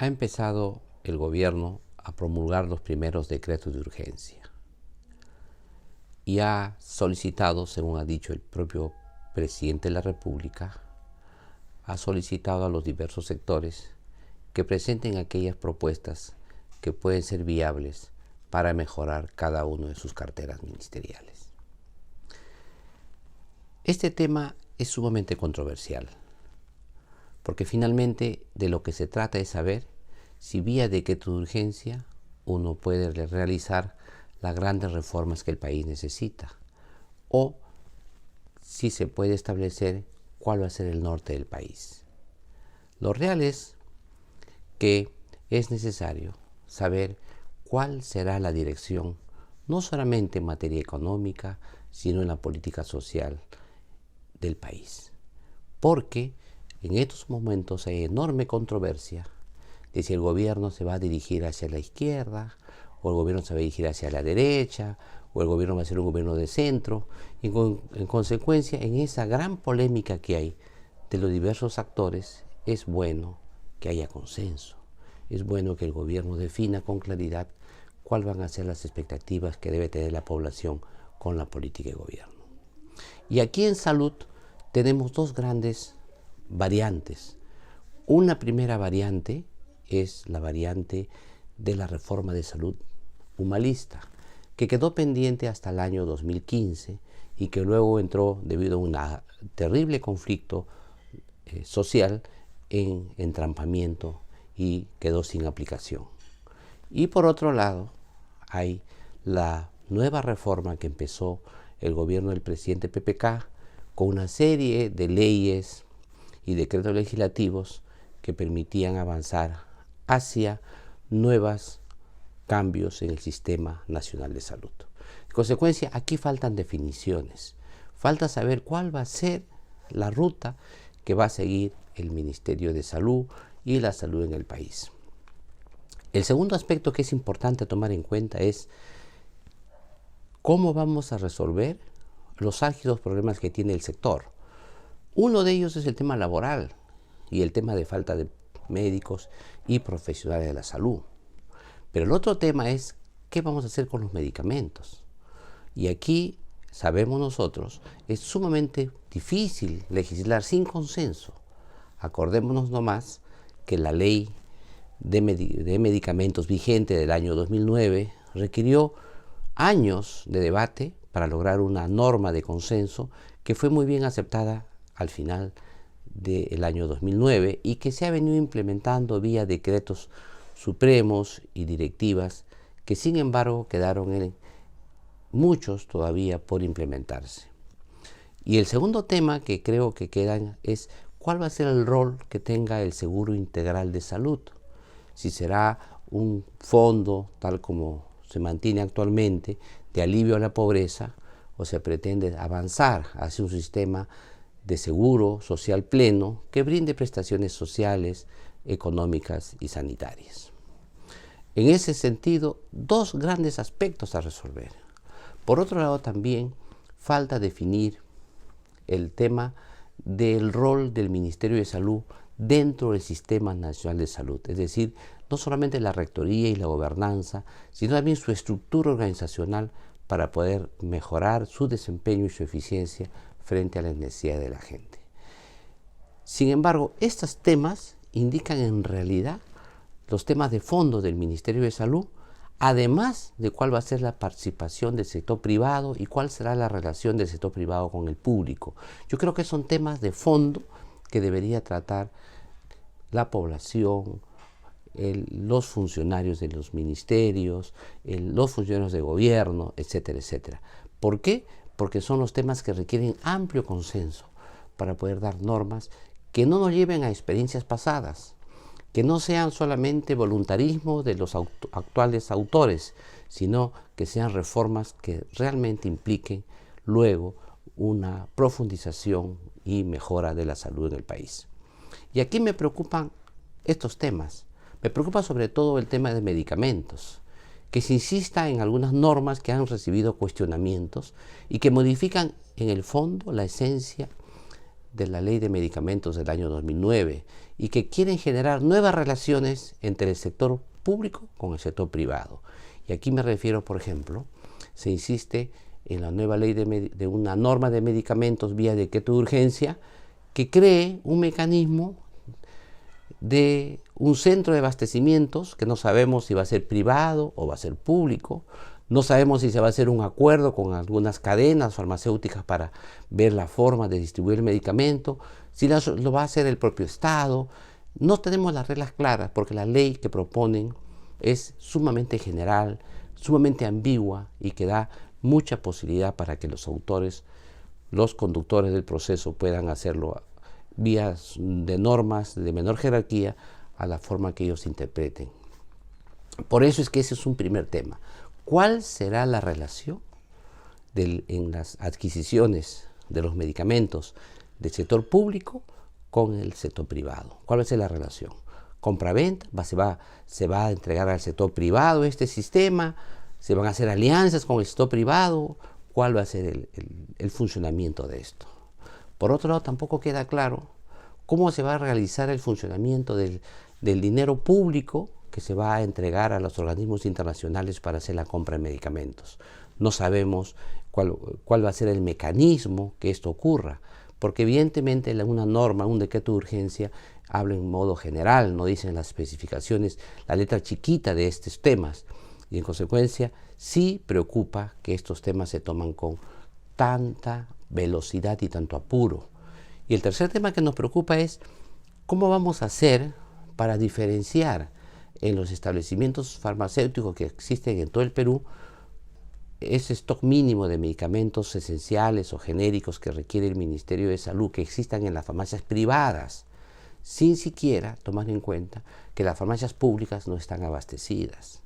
Ha empezado el gobierno a promulgar los primeros decretos de urgencia y ha solicitado, según ha dicho el propio presidente de la República, ha solicitado a los diversos sectores que presenten aquellas propuestas que pueden ser viables para mejorar cada uno de sus carteras ministeriales. Este tema es sumamente controversial, porque finalmente de lo que se trata es saber si vía decreto de urgencia uno puede realizar las grandes reformas que el país necesita, o si se puede establecer cuál va a ser el norte del país. Lo real es que es necesario saber cuál será la dirección, no solamente en materia económica, sino en la política social del país. Porque en estos momentos hay enorme controversia de si el gobierno se va a dirigir hacia la izquierda, o el gobierno se va a dirigir hacia la derecha, o el gobierno va a ser un gobierno de centro. Y en consecuencia, en esa gran polémica que hay de los diversos actores, es bueno que haya consenso. Es bueno que el gobierno defina con claridad cuáles van a ser las expectativas que debe tener la población con la política de gobierno. Y aquí en salud tenemos dos grandes variantes. Una primera variante es la variante de la reforma de salud humanista, que quedó pendiente hasta el año 2015 y que luego entró debido a un terrible conflicto social en entrampamiento y quedó sin aplicación. Y por otro lado, hay la nueva reforma que empezó el gobierno del presidente PPK con una serie de leyes y decretos legislativos que permitían avanzar hacia nuevos cambios en el Sistema Nacional de Salud. En consecuencia, aquí faltan definiciones. Falta saber cuál va a ser la ruta que va a seguir el Ministerio de Salud y la salud en el país. El segundo aspecto que es importante tomar en cuenta es cómo vamos a resolver los álgidos problemas que tiene el sector. Uno de ellos es el tema laboral y el tema de falta de médicos y profesionales de la salud. Pero el otro tema es qué vamos a hacer con los medicamentos. Y aquí, sabemos nosotros, es sumamente difícil legislar sin consenso. Acordémonos nomás que la ley de medicamentos vigente del año 2009 requirió años de debate para lograr una norma de consenso que fue muy bien aceptada al final del año 2009 y que se ha venido implementando vía decretos supremos y directivas que sin embargo quedaron en muchos todavía por implementarse. Y el segundo tema que creo que quedan es cuál va a ser el rol que tenga el Seguro Integral de Salud. Si será un fondo tal como se mantiene actualmente de alivio a la pobreza o se pretende avanzar hacia un sistema de seguro social pleno que brinde prestaciones sociales, económicas y sanitarias. En ese sentido, dos grandes aspectos a resolver. Por otro lado, también falta definir el tema del rol del Ministerio de Salud dentro del Sistema Nacional de Salud, es decir, no solamente la rectoría y la gobernanza, sino también su estructura organizacional para poder mejorar su desempeño y su eficiencia frente a las necesidades de la gente. Sin embargo, estos temas indican en realidad los temas de fondo del Ministerio de Salud, además de cuál va a ser la participación del sector privado y cuál será la relación del sector privado con el público. Yo creo que son temas de fondo que debería tratar la población, los funcionarios de los ministerios, los funcionarios de gobierno, etcétera, etcétera. ¿Por qué? Porque son los temas que requieren amplio consenso para poder dar normas que no nos lleven a experiencias pasadas, que no sean solamente voluntarismo de los actuales autores, sino que sean reformas que realmente impliquen luego una profundización y mejora de la salud en el país. Y aquí me preocupan estos temas. Me preocupa sobre todo el tema de medicamentos, que se insista en algunas normas que han recibido cuestionamientos y que modifican en el fondo la esencia de la Ley de Medicamentos del año 2009 y que quieren generar nuevas relaciones entre el sector público con el sector privado. Y aquí me refiero, por ejemplo, se insiste en la nueva ley de una norma de medicamentos vía decreto de urgencia que cree un mecanismo de un centro de abastecimientos que no sabemos si va a ser privado o va a ser público. No sabemos si se va a hacer un acuerdo con algunas cadenas farmacéuticas para ver la forma de distribuir el medicamento, si lo va a hacer el propio Estado. No tenemos las reglas claras porque la ley que proponen es sumamente general, sumamente ambigua y que da mucha posibilidad para que los autores, los conductores del proceso puedan hacerlo vías de normas de menor jerarquía a la forma que ellos interpreten. Por eso es que ese es un primer tema. ¿Cuál será la relación en las adquisiciones de los medicamentos del sector público con el sector privado? ¿Cuál va a ser la relación? ¿Compra-venta? ¿Se va a entregar al sector privado este sistema? ¿Se van a hacer alianzas con el sector privado? ¿Cuál va a ser el funcionamiento de esto? Por otro lado, tampoco queda claro cómo se va a realizar el funcionamiento del dinero público que se va a entregar a los organismos internacionales para hacer la compra de medicamentos. No sabemos cuál va a ser el mecanismo que esto ocurra, porque evidentemente una norma, un decreto de urgencia, habla en modo general, no dicen las especificaciones, la letra chiquita de estos temas, y en consecuencia sí preocupa que estos temas se toman con tanta velocidad y tanto apuro. Y el tercer tema que nos preocupa es cómo vamos a hacer para diferenciar en los establecimientos farmacéuticos que existen en todo el Perú ese stock mínimo de medicamentos esenciales o genéricos que requiere el Ministerio de Salud que existan en las farmacias privadas, sin siquiera tomar en cuenta que las farmacias públicas no están abastecidas.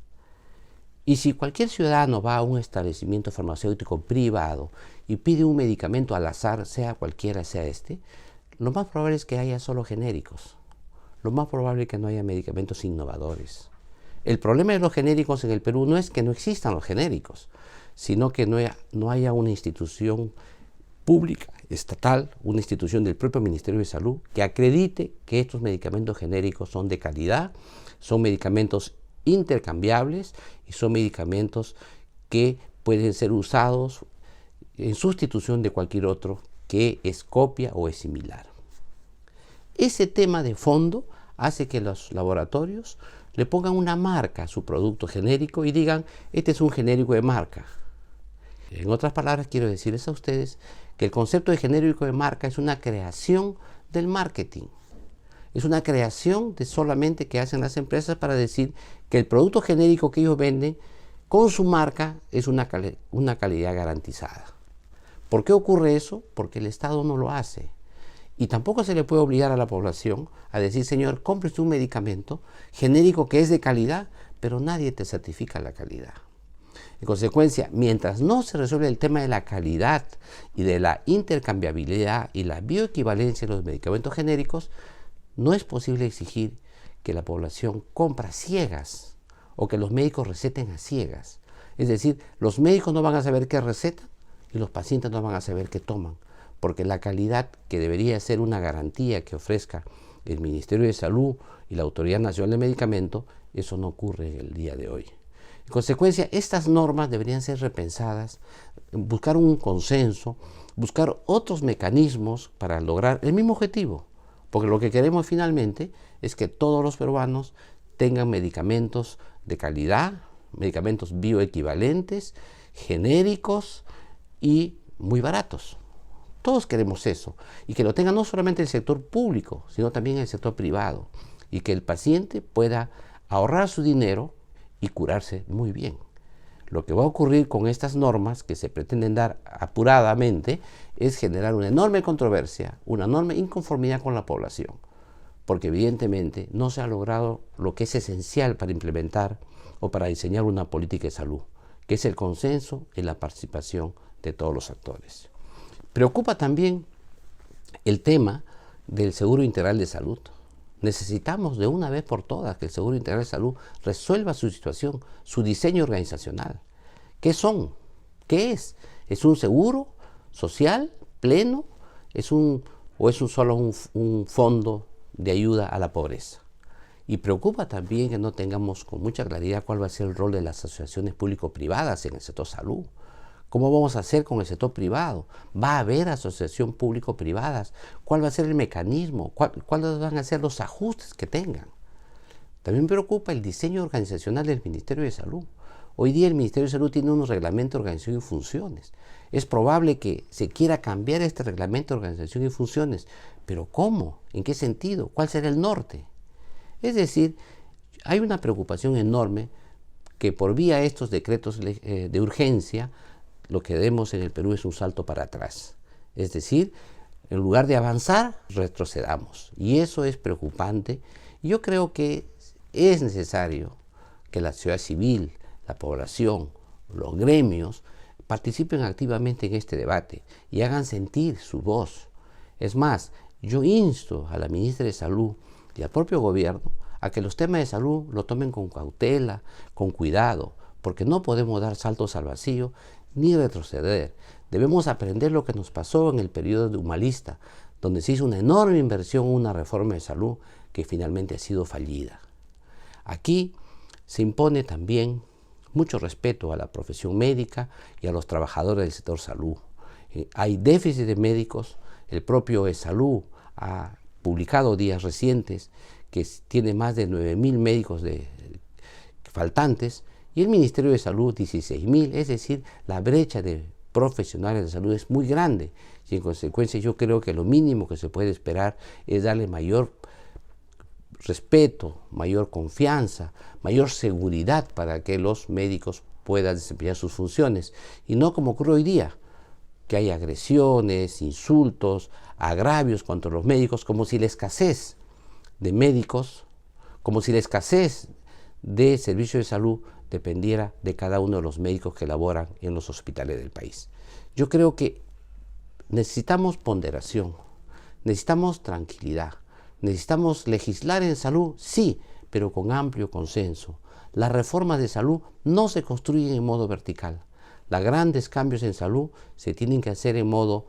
Y si cualquier ciudadano va a un establecimiento farmacéutico privado y pide un medicamento al azar, sea cualquiera sea este, lo más probable es que haya solo genéricos. Lo más probable es que no haya medicamentos innovadores. El problema de los genéricos en el Perú no es que no existan los genéricos, sino que no haya una institución pública, estatal, una institución del propio Ministerio de Salud que acredite que estos medicamentos genéricos son de calidad, son medicamentos intercambiables y son medicamentos que pueden ser usados en sustitución de cualquier otro que es copia o es similar. Ese tema de fondo hace que los laboratorios le pongan una marca a su producto genérico y digan, este es un genérico de marca. En otras palabras, quiero decirles a ustedes que el concepto de genérico de marca es una creación del marketing. Es una creación de solamente que hacen las empresas para decir que el producto genérico que ellos venden con su marca es una calidad garantizada. ¿Por qué ocurre eso? Porque el Estado no lo hace. Y tampoco se le puede obligar a la población a decir, señor, cómprese un medicamento genérico que es de calidad, pero nadie te certifica la calidad. En consecuencia, mientras no se resuelve el tema de la calidad y de la intercambiabilidad y la bioequivalencia de los medicamentos genéricos, no es posible exigir que la población compre a ciegas o que los médicos receten a ciegas. Es decir, los médicos no van a saber qué recetan y los pacientes no van a saber qué toman, porque la calidad que debería ser una garantía que ofrezca el Ministerio de Salud y la Autoridad Nacional de Medicamentos, eso no ocurre en el día de hoy. En consecuencia, estas normas deberían ser repensadas, buscar un consenso, buscar otros mecanismos para lograr el mismo objetivo, porque lo que queremos finalmente es que todos los peruanos tengan medicamentos de calidad, medicamentos bioequivalentes, genéricos y muy baratos. Todos queremos eso, y que lo tenga no solamente el sector público, sino también el sector privado, y que el paciente pueda ahorrar su dinero y curarse muy bien. Lo que va a ocurrir con estas normas que se pretenden dar apuradamente es generar una enorme controversia, una enorme inconformidad con la población, porque evidentemente no se ha logrado lo que es esencial para implementar o para diseñar una política de salud, que es el consenso y la participación de todos los actores. Preocupa también el tema del Seguro Integral de Salud. Necesitamos de una vez por todas que el Seguro Integral de Salud resuelva su situación, su diseño organizacional. ¿Qué son? ¿Qué es? ¿Es un seguro social pleno? ¿Es un o es solo un fondo de ayuda a la pobreza? Y preocupa también que no tengamos con mucha claridad cuál va a ser el rol de las asociaciones público-privadas en el sector salud. ¿Cómo vamos a hacer con el sector privado? ¿Va a haber asociación público-privadas? ¿Cuál va a ser el mecanismo? ¿Cuáles van a ser los ajustes que tengan? También preocupa el diseño organizacional del Ministerio de Salud. Hoy día el Ministerio de Salud tiene unos reglamentos de organización y funciones. Es probable que se quiera cambiar este reglamento de organización y funciones, pero ¿cómo? ¿En qué sentido? ¿Cuál será el norte? Es decir, hay una preocupación enorme que por vía de estos decretos de urgencia, lo que vemos en el Perú es un salto para atrás. Es decir, en lugar de avanzar, retrocedamos. Y eso es preocupante. Yo creo que es necesario que la sociedad civil, la población, los gremios, participen activamente en este debate y hagan sentir su voz. Es más, yo insto a la ministra de Salud y al propio gobierno a que los temas de salud lo tomen con cautela, con cuidado, porque no podemos dar saltos al vacío ni retroceder. Debemos aprender lo que nos pasó en el periodo de humanista, donde se hizo una enorme inversión en una reforma de salud que finalmente ha sido fallida. Aquí se impone también mucho respeto a la profesión médica y a los trabajadores del sector salud. Hay déficit de médicos, el propio Salud ha publicado días recientes que tiene más de 9.000 médicos faltantes y el Ministerio de Salud 16.000, es decir, la brecha de profesionales de salud es muy grande y en consecuencia yo creo que lo mínimo que se puede esperar es darle mayor respeto, mayor confianza, mayor seguridad para que los médicos puedan desempeñar sus funciones y no como ocurre hoy día, que hay agresiones, insultos, agravios contra los médicos, como si la escasez de médicos, como si la escasez de servicios de salud dependiera de cada uno de los médicos que laboran en los hospitales del país. Yo creo que necesitamos ponderación, necesitamos tranquilidad, necesitamos legislar en salud, sí, pero con amplio consenso. Las reformas de salud no se construyen en modo vertical. Los grandes cambios en salud se tienen que hacer en modo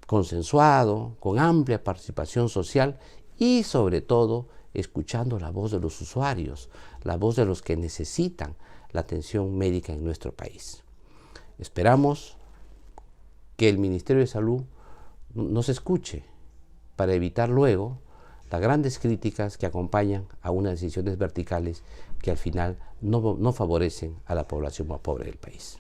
consensuado, con amplia participación social y sobre todo escuchando la voz de los usuarios, la voz de los que necesitan la atención médica en nuestro país. Esperamos que el Ministerio de Salud nos escuche para evitar luego las grandes críticas que acompañan a unas decisiones verticales que al final no favorecen a la población más pobre del país.